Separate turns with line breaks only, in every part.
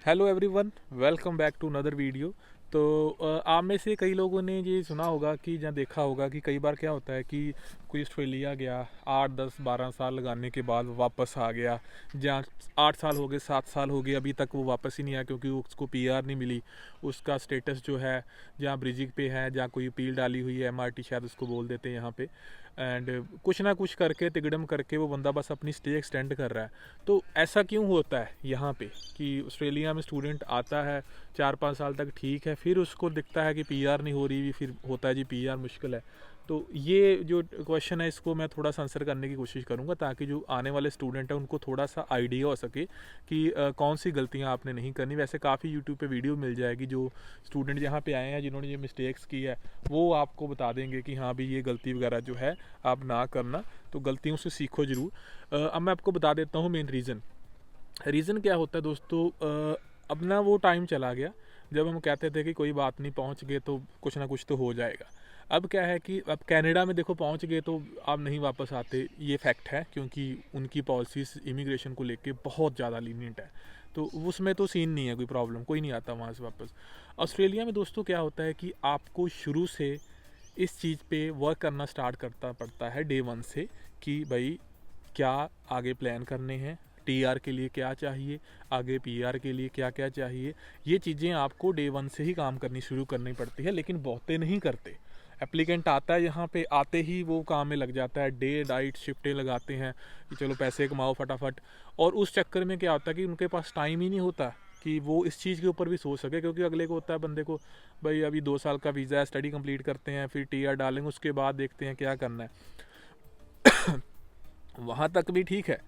Hello everyone, welcome back to another video. तो आप में से कई लोगों ने ये सुना होगा कि या देखा होगा कि कई बार क्या होता है कि कोई ऑस्ट्रेलिया गया, 8 10 12 साल लगाने के बाद वापस आ गया। जहाँ 8 साल हो गए, 7 साल हो गए, अभी तक वो वापस ही नहीं आया क्योंकि उसको पीआर नहीं मिली। उसका स्टेटस जो है, जहाँ ब्रिजिंग पे है, जहाँ कोई अपील डाली हुई है, एमआरटी शायद उसको बोल देते हैं यहाँ पे। एंड कुछ ना कुछ करके तिगड़म करके वो बंदा बस अपनी स्टे एक्सटेंड कर रहा है। तो ऐसा क्यों होता है यहाँ पे कि ऑस्ट्रेलिया में स्टूडेंट आता है 4 5 साल तक ठीक है, फिर उसको दिखता है कि पीआर नहीं हो रही, फिर होता है जी पीआर मुश्किल है। तो ये जो क्वेश्चन है इसको मैं थोड़ा सा आंसर करने की कोशिश करूँगा ताकि जो आने वाले स्टूडेंट हैं उनको थोड़ा सा आइडिया हो सके कि कौन सी गलतियाँ आपने नहीं करनी। वैसे काफ़ी यूट्यूब पे वीडियो मिल जाएगी, जो स्टूडेंट यहाँ पे आए हैं जिन्होंने ये मिस्टेक्स की है वो आपको बता देंगे कि हाँ भी ये गलती वगैरह जो है आप ना करना। तो गलतियों से सीखो ज़रूर। अब मैं आपको बता देता हूँ मेन रीज़न क्या होता है दोस्तों। अब ना वो टाइम चला गया जब हम कहते थे कि कोई बात नहीं, पहुंच गए तो कुछ ना कुछ तो हो जाएगा। अब क्या है कि अब कनाडा में देखो पहुंच गए तो आप नहीं वापस आते, ये फैक्ट है क्योंकि उनकी पॉलिसीज़ इमिग्रेशन को लेके बहुत ज़्यादा लीनियंट है। तो उसमें तो सीन नहीं है, कोई प्रॉब्लम, कोई नहीं आता वहाँ से वापस। ऑस्ट्रेलिया में दोस्तों क्या होता है कि आपको शुरू से इस चीज़ पे वर्क करना स्टार्ट करता पड़ता है डे वन से कि भाई क्या आगे प्लान करने हैं, टीआर के लिए क्या चाहिए, आगे पीआर के लिए क्या क्या चाहिए। ये चीज़ें आपको डे वन से ही काम करनी शुरू करनी पड़ती है, लेकिन बहुते नहीं करते। एप्लीकेंट आता है यहाँ पे, आते ही वो काम में लग जाता है, डे नाइट शिफ्टें लगाते हैं कि चलो पैसे कमाओ फटाफट। और उस चक्कर में क्या होता है कि उनके पास टाइम ही नहीं होता कि वो इस चीज़ के ऊपर भी सोच सके, क्योंकि अगले को होता है बंदे को भाई अभी 2 साल का वीज़ा है, स्टडी कंप्लीट करते हैं, फिर टीआर डालेंगे, उसके बाद देखते हैं क्या करना है। वहाँ तक भी ठीक है,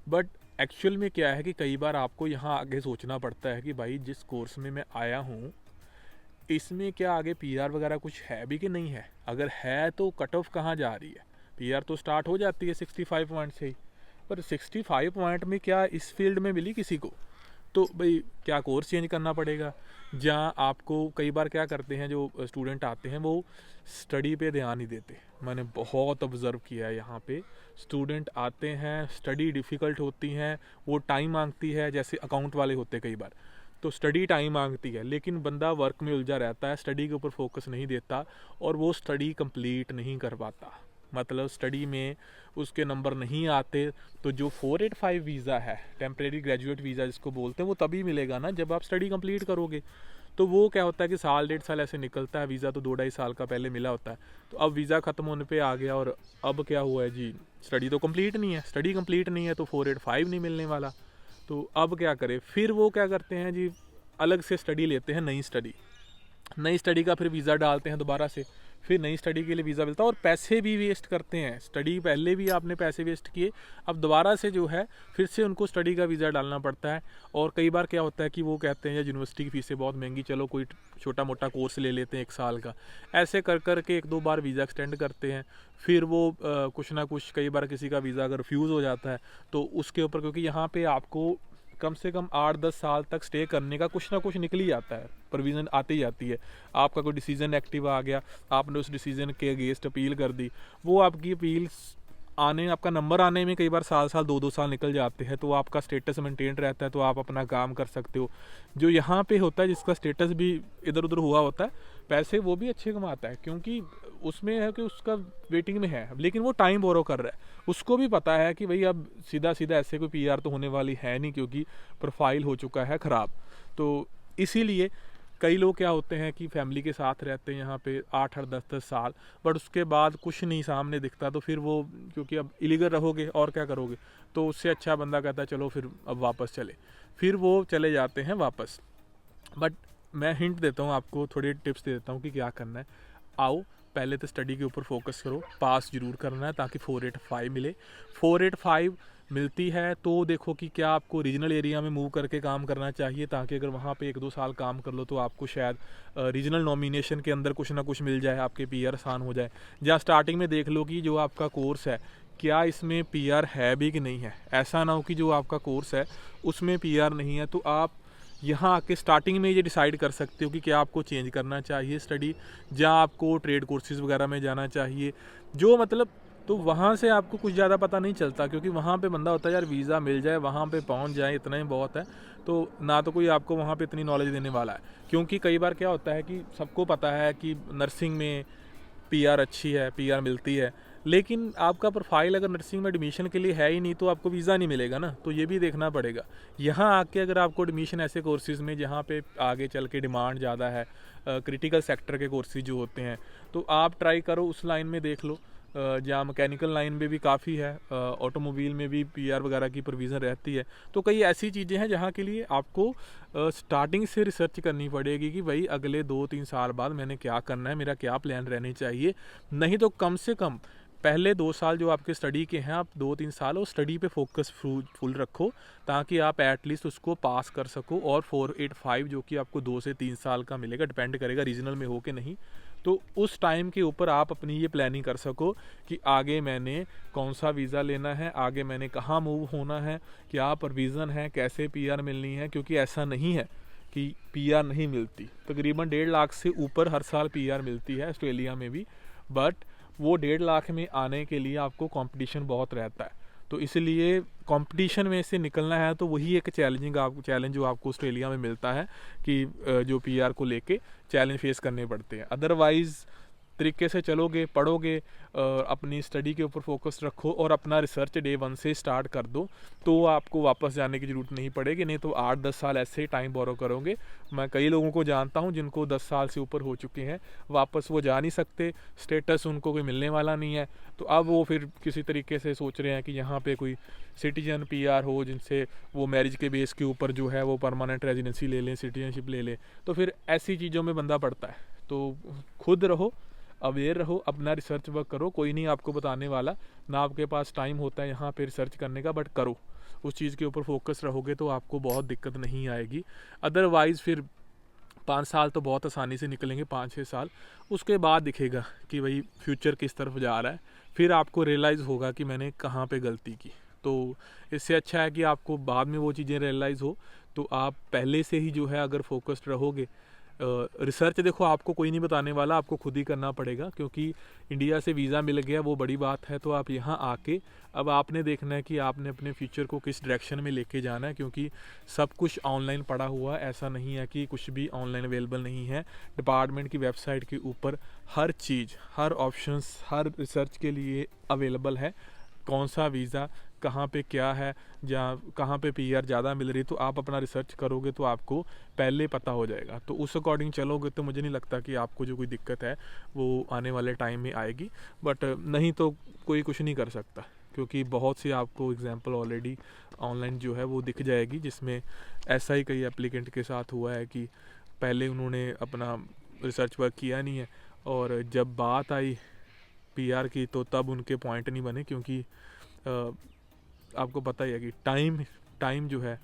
बट एक्चुअल में क्या है कि कई बार आपको यहाँ आगे सोचना पड़ता है कि भाई जिस कोर्स में मैं आया हूँ इसमें क्या आगे पीआर वगैरह कुछ है भी कि नहीं है। अगर है तो कट ऑफ कहाँ जा रही है। पीआर तो स्टार्ट हो जाती है 65 पॉइंट से ही, पर 65 पॉइंट में क्या इस फील्ड में मिली किसी को? तो भाई क्या कोर्स चेंज करना पड़ेगा। जहाँ आपको कई बार क्या करते हैं जो स्टूडेंट आते हैं वो स्टडी पे ध्यान नहीं देते। मैंने बहुत ऑब्ज़र्व किया है यहाँ पे, स्टूडेंट आते हैं, स्टडी डिफ़िकल्ट होती हैं, वो टाइम मांगती है, जैसे अकाउंट वाले होते कई बार तो स्टडी टाइम मांगती है, लेकिन बंदा वर्क में उलझा रहता है, स्टडी के ऊपर फोकस नहीं देता और वो स्टडी कंप्लीट नहीं कर पाता। मतलब स्टडी में उसके नंबर नहीं आते। तो जो 485 वीज़ा है, टेम्परेरी ग्रेजुएट वीज़ा जिसको बोलते हैं, वो तभी मिलेगा ना जब आप स्टडी कंप्लीट करोगे। तो वो क्या होता है कि साल 1.5 साल ऐसे निकलता है, वीज़ा तो 2 ढाई साल का पहले मिला होता है। तो अब वीज़ा ख़त्म होने पे आ गया और अब क्या हुआ है जी, स्टडी तो कंप्लीट नहीं है, स्टडी कंप्लीट नहीं है तो 485 नहीं मिलने वाला। तो अब क्या करें, फिर वो क्या करते हैं जी, अलग से स्टडी लेते हैं, नई स्टडी का फिर वीज़ा डालते हैं दोबारा से, फिर नई स्टडी के लिए वीज़ा मिलता है और पैसे भी वेस्ट करते हैं। स्टडी पहले भी आपने पैसे वेस्ट किए, अब दोबारा से जो है फिर से उनको स्टडी का वीज़ा डालना पड़ता है। और कई बार क्या होता है कि वो कहते हैं यूनिवर्सिटी की फ़ीसें बहुत महंगी, चलो कोई छोटा मोटा कोर्स ले लेते हैं 1 साल का। ऐसे कर कर के 1 2 बार वीज़ा एक्सटेंड करते हैं। फिर वो कुछ ना कुछ, कई बार किसी का वीज़ा अगर रिफ्यूज़ हो जाता है तो उसके ऊपर, क्योंकि यहाँ पे आपको कम से कम 8 10 साल तक स्टे करने का कुछ ना कुछ निकल ही जाता है, प्रोविज़न आती ही जाती है। आपका कोई डिसीज़न एक्टिव आ गया, आपने उस डिसीज़न के अगेंस्ट अपील कर दी, वो आपकी अपील आने, आपका नंबर आने में कई बार साल 2 2 साल निकल जाते हैं, तो आपका स्टेटस मेंटेन रहता है, तो आप अपना काम कर सकते हो। जो यहाँ पे होता है जिसका स्टेटस भी इधर उधर हुआ होता है, पैसे वो भी अच्छे कमाता है क्योंकि उसमें है कि उसका वेटिंग में है, लेकिन वो टाइम बोरो कर रहा है। उसको भी पता है कि भाई अब सीधा सीधा ऐसे कोई पीआर तो होने वाली है नहीं क्योंकि प्रोफाइल हो चुका है ख़राब। तो इसीलिए कई लोग क्या होते हैं कि फैमिली के साथ रहते हैं यहाँ पे 8 8 10 10 साल, बट उसके बाद कुछ नहीं सामने दिखता, तो फिर वो, क्योंकि अब इलीगल रहोगे और क्या करोगे, तो उससे अच्छा बंदा कहता है चलो फिर अब वापस चले, फिर वो चले जाते हैं वापस। बट मैं हिंट देता हूँ आपको, थोड़ी टिप्स दे देता हूँ कि क्या करना है। आओ पहले तो स्टडी के ऊपर फोकस करो, पास जरूर करना है ताकि 485 मिले। 485 मिलती है तो देखो कि क्या आपको रीजनल एरिया में मूव करके काम करना चाहिए, ताकि अगर वहाँ पे 1 2 साल काम कर लो तो आपको शायद रीजनल नॉमिनेशन के अंदर कुछ ना कुछ मिल जाए, आपके पीआर आसान हो जाए। या स्टार्टिंग में देख लो कि जो आपका कोर्स है क्या इसमें पीआर है भी कि नहीं है। ऐसा ना हो कि जो आपका कोर्स है उसमें पीआर नहीं है, तो आप यहाँ आके स्टार्टिंग में ये डिसाइड कर सकते हो कि क्या आपको चेंज करना चाहिए स्टडी, या आपको ट्रेड कोर्सेज वगैरह में जाना चाहिए। जो मतलब तो वहाँ से आपको कुछ ज़्यादा पता नहीं चलता, क्योंकि वहाँ पे बंदा होता है यार वीज़ा मिल जाए, वहाँ पे पहुँच जाए, इतना ही बहुत है। तो ना तो कोई आपको वहाँ पे इतनी नॉलेज देने वाला है, क्योंकि कई बार क्या होता है कि सबको पता है कि नर्सिंग में पीआर अच्छी है, पीआर मिलती है, लेकिन आपका प्रोफाइल अगर नर्सिंग में एडमिशन के लिए है ही नहीं तो आपको वीज़ा नहीं मिलेगा ना। तो ये भी देखना पड़ेगा। यहाँ आके अगर आपको एडमिशन ऐसे कोर्सेज़ में जहाँ पे आगे चल के डिमांड ज़्यादा है, क्रिटिकल सेक्टर के कोर्सेज जो होते हैं, तो आप ट्राई करो उस लाइन में देख लो। जहाँ मैकेनिकल लाइन में भी काफ़ी है, ऑटोमोबाइल में भी पीआर वगैरह की प्रोविज़न रहती है। तो कई ऐसी चीज़ें हैं जहाँ के लिए आपको स्टार्टिंग से रिसर्च करनी पड़ेगी कि भाई अगले 2-3 साल बाद मैंने क्या करना है, मेरा क्या प्लान रहने चाहिए। नहीं तो कम से कम पहले 2 साल जो आपके स्टडी के हैं, आप 2-3 साल वो स्टडी पे फोकस फुल रखो, ताकि आप एटलीस्ट उसको पास कर सको। और 485 जो कि आपको 2 से 3 साल का मिलेगा, डिपेंड करेगा रीजनल में हो कि नहीं, तो उस टाइम के ऊपर आप अपनी ये प्लानिंग कर सको कि आगे मैंने कौन सा वीज़ा लेना है, आगे मैंने कहाँ मूव होना है, क्या प्रोविज़न है, कैसे पीआर मिलनी है। क्योंकि ऐसा नहीं है कि पीआर नहीं मिलती, तकरीबन 1.5 लाख से ऊपर हर साल पीआर मिलती है ऑस्ट्रेलिया में भी। बट वो 1.5 लाख में आने के लिए आपको कंपटीशन बहुत रहता है। तो इसलिए कंपटीशन में से निकलना है तो वही एक चैलेंज जो आपको ऑस्ट्रेलिया में मिलता है कि जो पीआर को लेके चैलेंज फेस करने पड़ते हैं। अदरवाइज़ तरीके से चलोगे, पढ़ोगे, अपनी स्टडी के ऊपर फोकस रखो और अपना रिसर्च डे 1 से स्टार्ट कर दो, तो आपको वापस जाने की ज़रूरत नहीं पड़ेगी। नहीं तो 8-10 साल ऐसे ही टाइम बोरो करोगे। मैं कई लोगों को जानता हूँ जिनको 10 साल से ऊपर हो चुके हैं, वापस वो जा नहीं सकते, स्टेटस उनको कोई मिलने वाला नहीं है। तो अब वो फिर किसी तरीके से सोच रहे हैं कि यहाँ पे कोई सिटीजन पीआर हो, जिनसे वो मैरिज के बेस के ऊपर जो है वो परमानेंट रेजिडेंसी ले लें, सिटीजनशिप ले लें। तो फिर ऐसी चीज़ों में बंदा पड़ता है। तो खुद रहो, अवेयर रहो, अपना रिसर्च वर्क करो। कोई नहीं आपको बताने वाला, ना आपके पास टाइम होता है यहाँ पे रिसर्च करने का, बट करो, उस चीज़ के ऊपर फोकस रहोगे तो आपको बहुत दिक्कत नहीं आएगी। अदरवाइज़ फिर 5 साल तो बहुत आसानी से निकलेंगे, 5-6 साल, उसके बाद दिखेगा कि भाई फ्यूचर किस तरफ जा रहा है। फिर आपको रियलाइज़ होगा कि मैंने कहाँ पे गलती की। तो इससे अच्छा है कि आपको बाद में वो चीज़ें रियलाइज़ हो, तो आप पहले से ही जो है अगर फोकस्ड रहोगे। रिसर्च देखो आपको कोई नहीं बताने वाला, आपको खुद ही करना पड़ेगा, क्योंकि इंडिया से वीज़ा मिल गया वो बड़ी बात है। तो आप यहाँ आके अब आपने देखना है कि आपने अपने फ्यूचर को किस डायरेक्शन में लेके जाना है, क्योंकि सब कुछ ऑनलाइन पड़ा हुआ है। ऐसा नहीं है कि कुछ भी ऑनलाइन अवेलेबल नहीं है। डिपार्टमेंट की वेबसाइट के ऊपर हर चीज़, हर ऑप्शंस, हर रिसर्च के लिए अवेलेबल है। कौन सा वीज़ा कहाँ पे क्या है, जहाँ कहाँ पे पीआर ज़्यादा मिल रही, तो आप अपना रिसर्च करोगे तो आपको पहले पता हो जाएगा। तो उस अकॉर्डिंग चलोगे तो मुझे नहीं लगता कि आपको जो कोई दिक्कत है वो आने वाले टाइम में आएगी। बट नहीं तो कोई कुछ नहीं कर सकता, क्योंकि बहुत सी आपको एग्जांपल ऑलरेडी ऑनलाइन जो है वो दिख जाएगी, जिसमें ऐसा ही कई एप्लीकेंट के साथ हुआ है कि पहले उन्होंने अपना रिसर्च वर्क किया नहीं है, और जब बात आई पीआर की तो तब उनके पॉइंट नहीं बने। क्योंकि आपको पता ही है कि टाइम जो है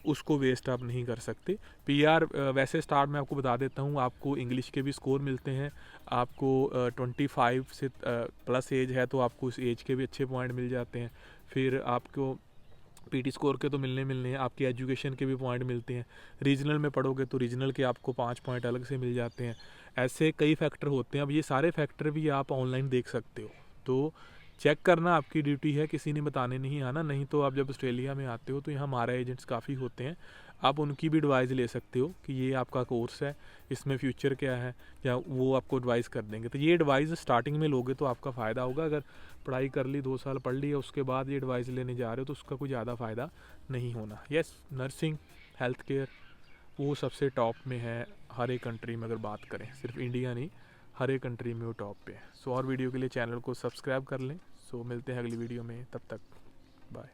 उसको वेस्ट आप नहीं कर सकते। पीआर वैसे स्टार्ट में आपको बता देता हूँ, आपको इंग्लिश के भी स्कोर मिलते हैं। आपको 25 से प्लस एज है तो आपको उस एज के भी अच्छे पॉइंट मिल जाते हैं। फिर आपको पीटी स्कोर के तो मिलने हैं, आपकी एजुकेशन के भी पॉइंट मिलते हैं। रीजनल में पढ़ोगे तो रीजनल के आपको 5 पॉइंट अलग से मिल जाते हैं। ऐसे कई फैक्टर होते हैं। अब ये सारे फैक्टर भी आप ऑनलाइन देख सकते हो, तो चेक करना आपकी ड्यूटी है, किसी ने बताने नहीं आना। नहीं तो आप जब ऑस्ट्रेलिया में आते हो तो यहाँ हमारा एजेंट्स काफ़ी होते हैं, आप उनकी भी एडवाइस ले सकते हो कि ये आपका कोर्स है, इसमें फ्यूचर क्या है, या वो आपको एडवाइस कर देंगे। तो ये एडवाइस स्टार्टिंग में लोगे तो आपका फ़ायदा होगा। अगर पढ़ाई कर ली, 2 साल पढ़ ली, उसके बाद ये एडवाइस लेने जा रहे हो तो उसका कोई ज़्यादा फ़ायदा नहीं होना। यस, नर्सिंग, हेल्थ केयर वो सबसे टॉप में है हर एक कंट्री में। अगर बात करें, सिर्फ इंडिया नहीं, हर एक कंट्री में वो टॉप पे है। सो और वीडियो के लिए चैनल को सब्सक्राइब कर लें। सो मिलते हैं अगली वीडियो में, तब तक बाय।